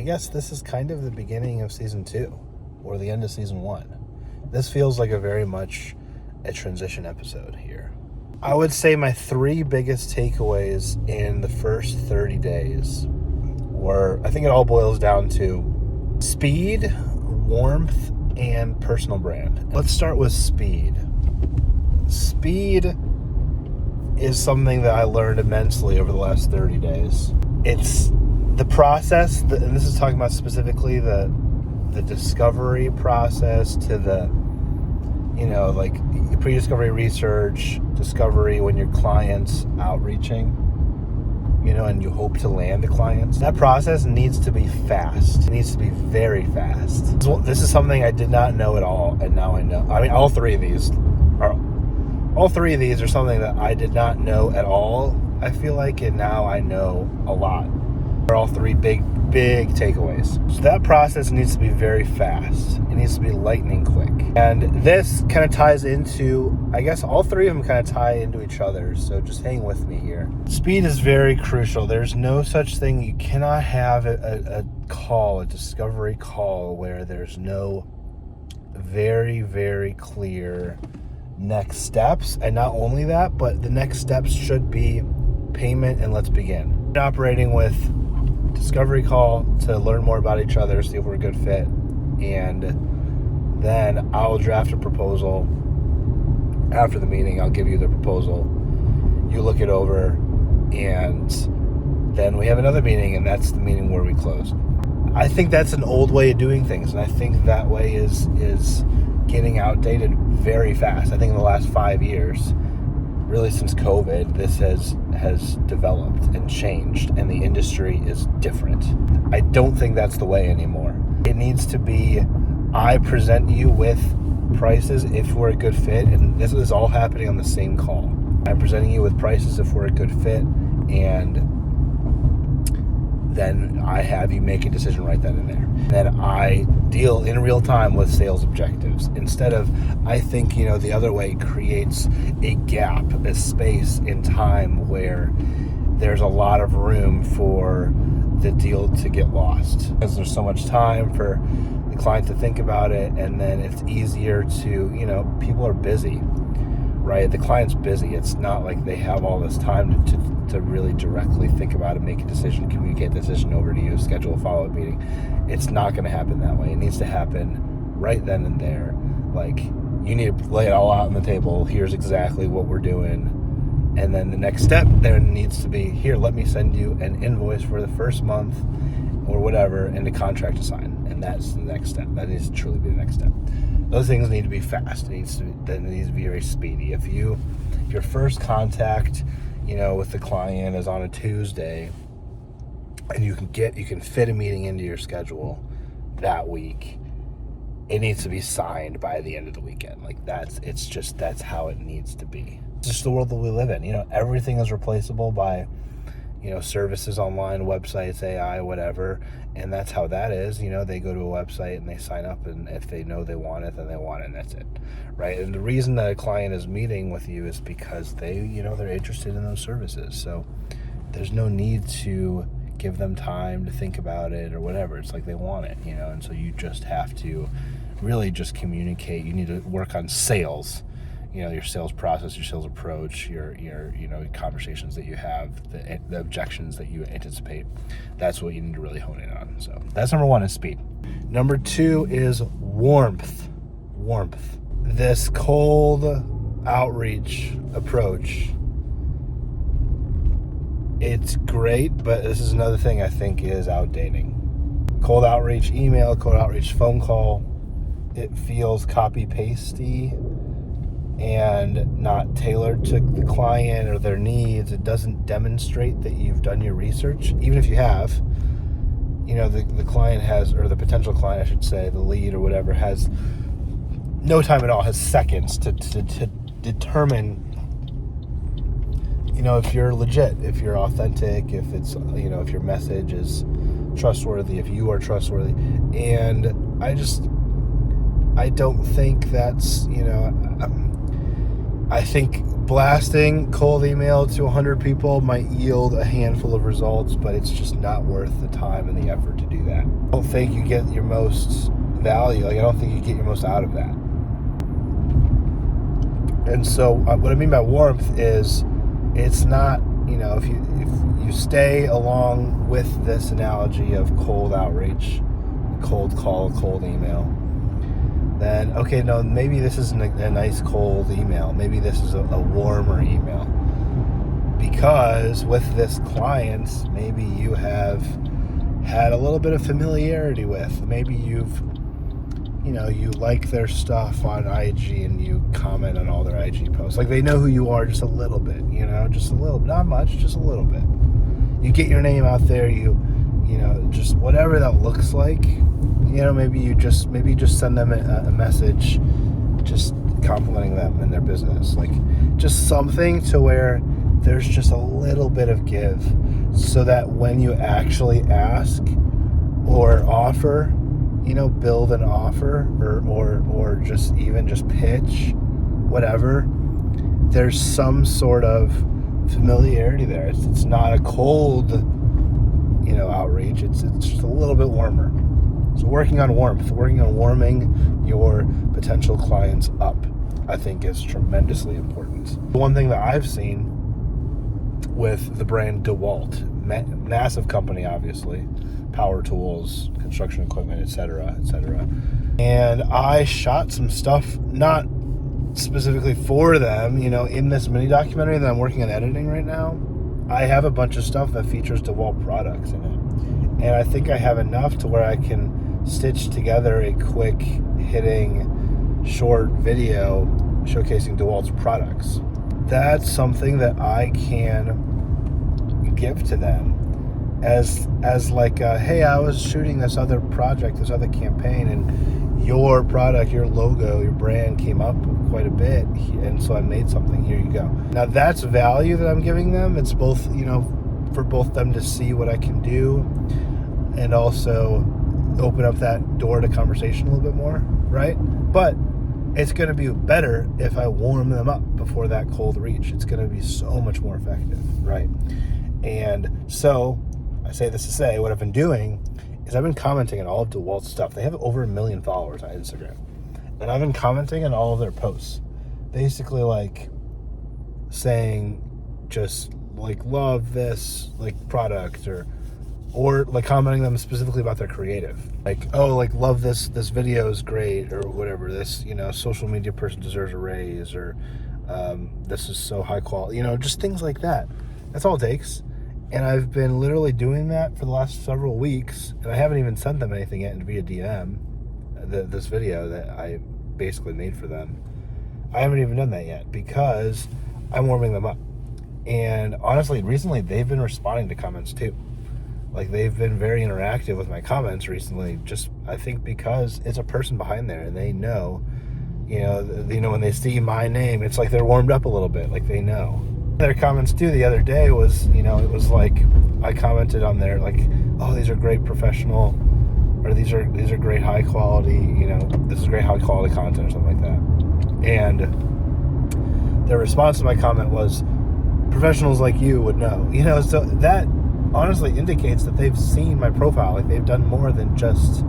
guess this is kind of the beginning of season 2 or the end of season 1. This feels like a very much a transition episode here. I would say my 3 biggest takeaways in the first 30 days were, I think it all boils down to speed, warmth, and personal brand. Let's start with speed. Speed is something that I learned immensely over the last 30 days. It's the process, and this is talking about specifically the discovery process to the, like pre-discovery research, discovery when your client's outreaching, and you hope to land the clients. That process needs to be fast. It needs to be very fast. This is something I did not know at all, and now I know. I mean, all three of these are something that I did not know at all, I feel like, and now I know a lot. They're all 3 big takeaways. So that process needs to be very fast. It needs to be lightning quick. And this kind of ties into, I guess all 3 of them kind of tie into each other, so just hang with me here. Speed is very crucial. There's no such thing. You cannot have a discovery call, where there's no very, very clear next steps. And not only that, but the next steps should be payment and let's begin. Operating with discovery call to learn more about each other, see if we're a good fit, and then I'll draft a proposal. After the meeting, I'll give you the proposal. You look it over, and then we have another meeting, and that's the meeting where we close. I think that's an old way of doing things, and I think that way is getting outdated very fast. I think in the last 5 years, really since COVID, this has developed and changed, and the industry is different. I don't think that's the way anymore. It needs to be, I present you with prices if we're a good fit, and this is all happening on the same call. I'm presenting you with prices if we're a good fit, and then I have you make a decision right then and there. Then I deal in real time with sales objectives. Instead of, I think, the other way creates a gap, a space in time where there's a lot of room for the deal to get lost. Because there's so much time for the client to think about it, and then it's easier to, people are busy, right? The client's busy. It's not like they have all this time to really directly think about it, make a decision, communicate the decision over to you, schedule a follow-up meeting. It's not going to happen that way. It needs to happen right then and there. Like, you need to lay it all out on the table. Here's exactly what we're doing. And then the next step there needs to be, here, let me send you an invoice for the first month or whatever, and a contract to sign. And that's the next step. That needs to truly be the next step. Those things need to be fast. It needs to be very speedy. If your first contact, with the client is on a Tuesday, and you can fit a meeting into your schedule that week, it needs to be signed by the end of the weekend. Like, that's how it needs to be. It's just the world that we live in. Everything is replaceable by, services online, websites, AI, whatever. And that's how that is. They go to a website and they sign up, and if they know they want it, then they want it, and that's it, right? And the reason that a client is meeting with you is because they're interested in those services. So there's no need to give them time to think about it or whatever. It's like they want it, and so you just have to really just communicate. You need to work on sales, your sales process, your sales approach, your conversations that you have, the objections that you anticipate. That's what you need to really hone in on. So that's number 1 is speed. Number 2 is warmth. This cold outreach approach, it's great, but this is another thing I think is outdating. Cold outreach email, cold outreach phone call, it feels copy-pasty and not tailored to the client or their needs. It doesn't demonstrate that you've done your research. Even if you have, the client has, or the potential client, I should say, the lead or whatever, has no time at all, has seconds to determine, if you're legit, if you're authentic, if it's, if your message is trustworthy, if you are trustworthy. And I don't think that's, I think blasting cold email to 100 people might yield a handful of results, but it's just not worth the time and the effort to do that. I don't think you get your most value. Like, I don't think you get your most out of that. And so what I mean by warmth is it's not, if you stay along with this analogy of cold outreach, cold call, cold email, then, okay, no, maybe this isn't a nice cold email. Maybe this is a warmer email. Because with this client, maybe you have had a little bit of familiarity with. Maybe you like their stuff on IG and you comment on all their IG posts. Like, they know who you are just a little bit, just a little, not much, just a little bit. You get your name out there, just whatever that looks like. Maybe you just send them a message just complimenting them and their business. Like, just something to where there's just a little bit of give, so that when you actually ask or offer, build an offer or just pitch, whatever, there's some sort of familiarity there. It's not a cold, outreach. It's just a little bit warmer. So working on warmth, working on warming your potential clients up, I think is tremendously important. One thing that I've seen with the brand DeWalt, massive company, obviously, power tools, construction equipment, etc., etc. And I shot some stuff, not specifically for them, in this mini documentary that I'm working on editing right now. I have a bunch of stuff that features DeWalt products in it. And I think I have enough to where I can stitch together a quick hitting short video showcasing DeWalt's products. That's something that I can give to them as like, hey, I was shooting this other project, this other campaign, and your product, your logo, your brand came up quite a bit, and so I made something. Here you go. Now that's value that I'm giving them. It's both, for both them to see what I can do and also open up that door to conversation a little bit more, right? But it's going to be better if I warm them up before that cold reach. It's going to be so much more effective, right? And so I say this to say, what I've been doing is I've been commenting on all of DeWalt's stuff. They have over 1 million followers on Instagram. And I've been commenting on all of their posts. Basically, like, saying just, like, love this, like, product, or like commenting them specifically about their creative. Like, oh, like, love this video is great, or whatever. This, social media person deserves a raise, or this is so high quality. Just things like that. That's all it takes. And I've been literally doing that for the last several weeks, and I haven't even sent them anything yet via DM, this video that I basically made for them. I haven't even done that yet because I'm warming them up. And honestly, recently, they've been responding to comments too. Like, they've been very interactive with my comments recently, just, I think, because it's a person behind there, and they know, when they see my name, it's like they're warmed up a little bit, like they know. Their comments too the other day was, it was like, I commented on there, like, oh, these are great professional, or these are great high quality, this is great high quality content, or something like that. And their response to my comment was, professionals like you would know, so that honestly indicates that they've seen my profile. Like, they've done more than just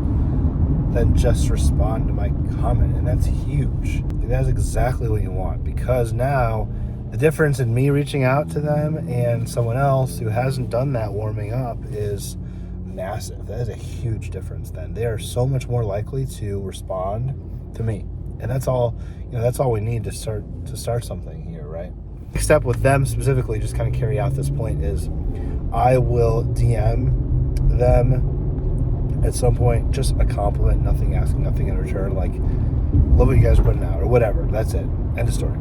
respond to my comment, and that's huge. Like, that's exactly what you want, because now the difference in me reaching out to them and someone else who hasn't done that warming up is massive. That is a huge difference. Then they are so much more likely to respond to me, and that's all. That's all we need to start something here, right? Next step with them specifically, just kind of carry out this point, is I will DM them at some point, just a compliment, asking nothing in return, like, love what you guys are putting out, or whatever. That's it. End of story.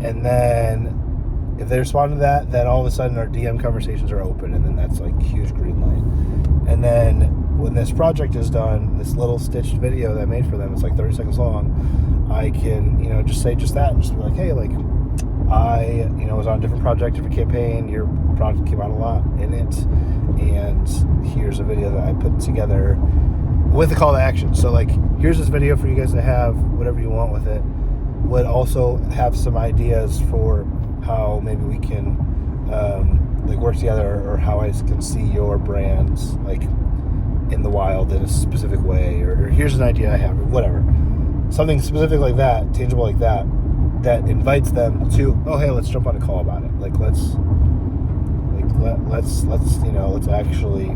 And then if they respond to that, then all of a sudden our DM conversations are open, and then that's like a huge green light. And then when this project is done, this little stitched video that I made for them, it's like 30 seconds long, I can, just say just that, and just be like, hey, like, I, was on a different project, different campaign, your product came out a lot in it, and here's a video that I put together with a call to action. So, like, here's this video for you guys to have, whatever you want with it. would also have some ideas for how maybe we can like work together, or how I can see your brands like in the wild in a specific way, or here's an idea I have, or whatever, something specific like that, tangible like that, that invites them to, oh hey, let's jump on a call about it. Like let's let's actually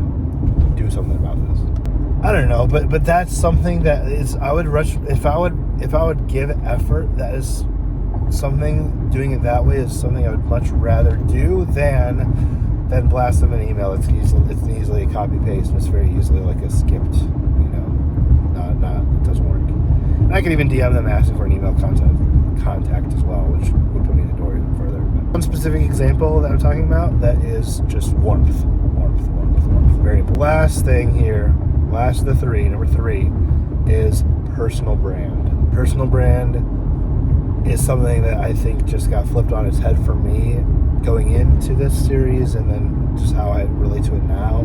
do something about this. I don't know, but that's something that is, I would rush if I would give effort. That is something, doing it that way is something I would much rather do than blast them an email. It's easily a copy paste, and it's very easily like a skipped, not it doesn't work. And I could even DM them asking for an email contact as well, which would put me in the door even further. But one specific example that I'm talking about, that is just warmth. Very important. Last thing here, last of the three, number 3, is personal brand. Personal brand is something that I think just got flipped on its head for me going into this series, and then just how I relate to it now.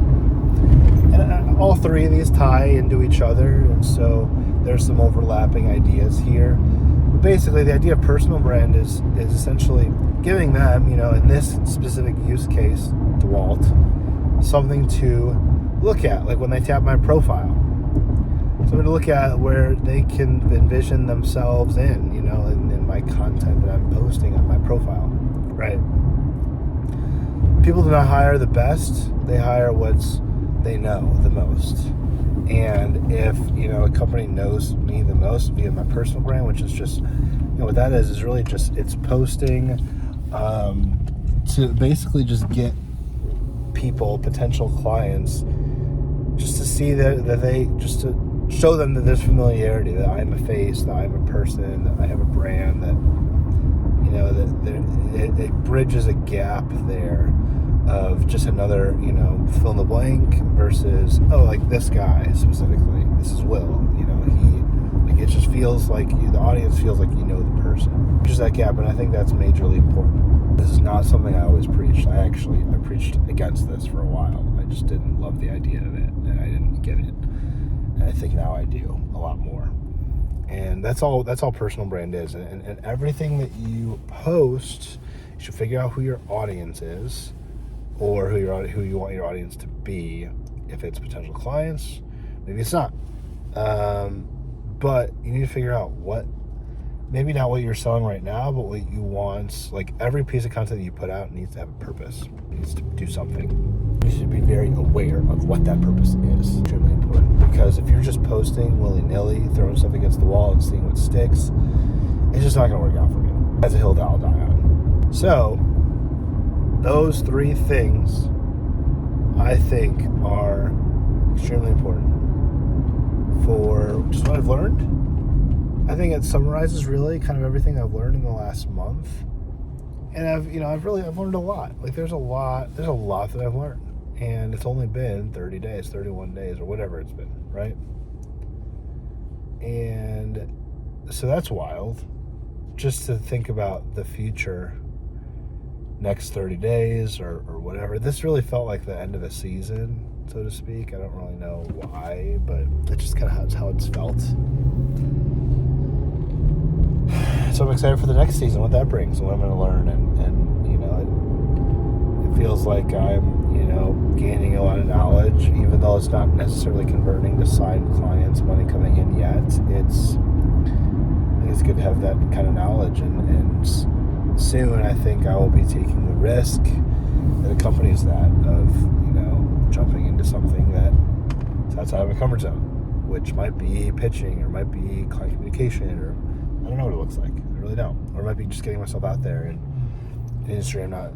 And all 3 of these tie into each other, and so there's some overlapping ideas here. But basically, the idea of personal brand is essentially giving them, in this specific use case, DeWalt, something to look at, like when they tap my profile. Something to look at where they can envision themselves in my content that I'm posting on my profile, right? People do not hire the best, they hire what's they know the most. And if, a company knows me the most via my personal brand, which is just, what that is really just, it's posting to basically just get people, potential clients, just to see that they, just to show them that there's familiarity, that I'm a face, that I'm a person, that I have a brand, that that it bridges a gap there of just another, fill in the blank versus, like this guy specifically, this is Will, it just feels like the audience feels like the person. Just that gap, and I think that's majorly important. This is not something I always preached. I preached against this for a while. I just didn't love the idea of it, and I didn't get it. And I think now I do a lot more. And that's all personal brand is. And everything that you post, you should figure out who your audience is, or who you want your audience to be. If it's potential clients, maybe it's not. But you need to figure out maybe not what you're selling right now, but what you want. Like every piece of content that you put out needs to have a purpose. It needs to do something. You should be very aware of what that purpose is. Extremely important. Because if you're just posting willy-nilly, throwing stuff against the wall and seeing what sticks, it's just not going to work out for you. That's a hill that I'll die on. So, those 3 things, I think, are extremely important for just what I've learned. I think it summarizes really kind of everything I've learned in the last month. And I've learned a lot. Like there's a lot that I've learned. And it's only been 30 days, 31 days, or whatever it's been, right? And so that's wild. Just to think about the future, next 30 days or whatever. This really felt like the end of a season, so to speak. I don't really know why, but it just kind of how it's felt. So I'm excited for the next season, what that brings, and what I'm going to learn, and it feels like I'm, gaining a lot of knowledge, even though it's not necessarily converting to signed clients, money coming in yet. I think it's good to have that kind of knowledge, and soon I think I will be taking the risk that accompanies that of, jumping into something that's outside of my comfort zone, which might be pitching, or might be client communication, or I don't know what it looks like. I really don't. Or it might be just getting myself out there in an industry I'm not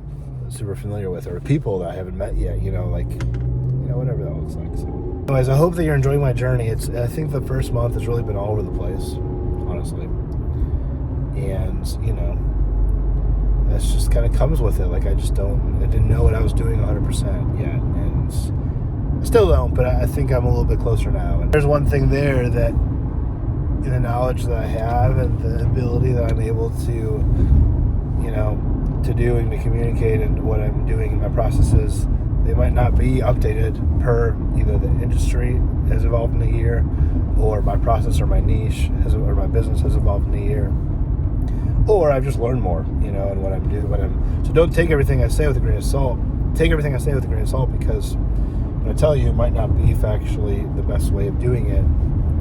super familiar with, or people that I haven't met yet, whatever that looks like. So, anyways, I hope that you're enjoying my journey. I think the first month has really been all over the place, honestly. And, that's just kind of comes with it. Like, I didn't know what I was doing 100% yet. And I still don't, but I think I'm a little bit closer now. And there's one thing there that, in the knowledge that I have and the ability that I'm able to, to do and to communicate, and what I'm doing in my processes, they might not be updated per either the industry has evolved in a year, or my process or my niche or my business has evolved in a year. or I've just learned more, and what I'm doing. So don't take everything I say with a grain of salt. Take everything I say with a grain of salt, because when I tell you, it might not be factually the best way of doing it,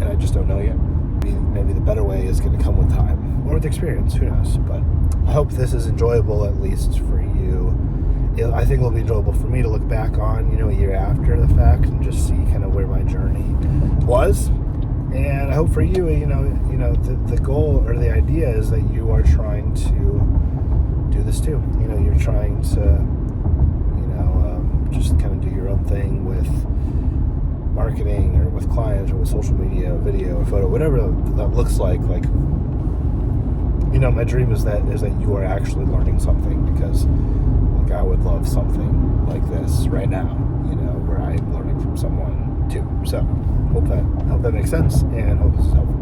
and I just don't know yet. Maybe the better way is going to come with time or with experience. Who knows? But I hope this is enjoyable, at least for you. I think it'll be enjoyable for me to look back on, a year after the fact, and just see kind of where my journey was. And I hope for you, the goal or the idea is that you are trying to do this too. You're trying to, just kind of do your own thing with marketing or with clients or with social media, video, or photo, whatever that looks like. My dream is that you are actually learning something, because I would love something like this right now, where I'm learning from someone too. So hope that makes sense, and hope this is helpful.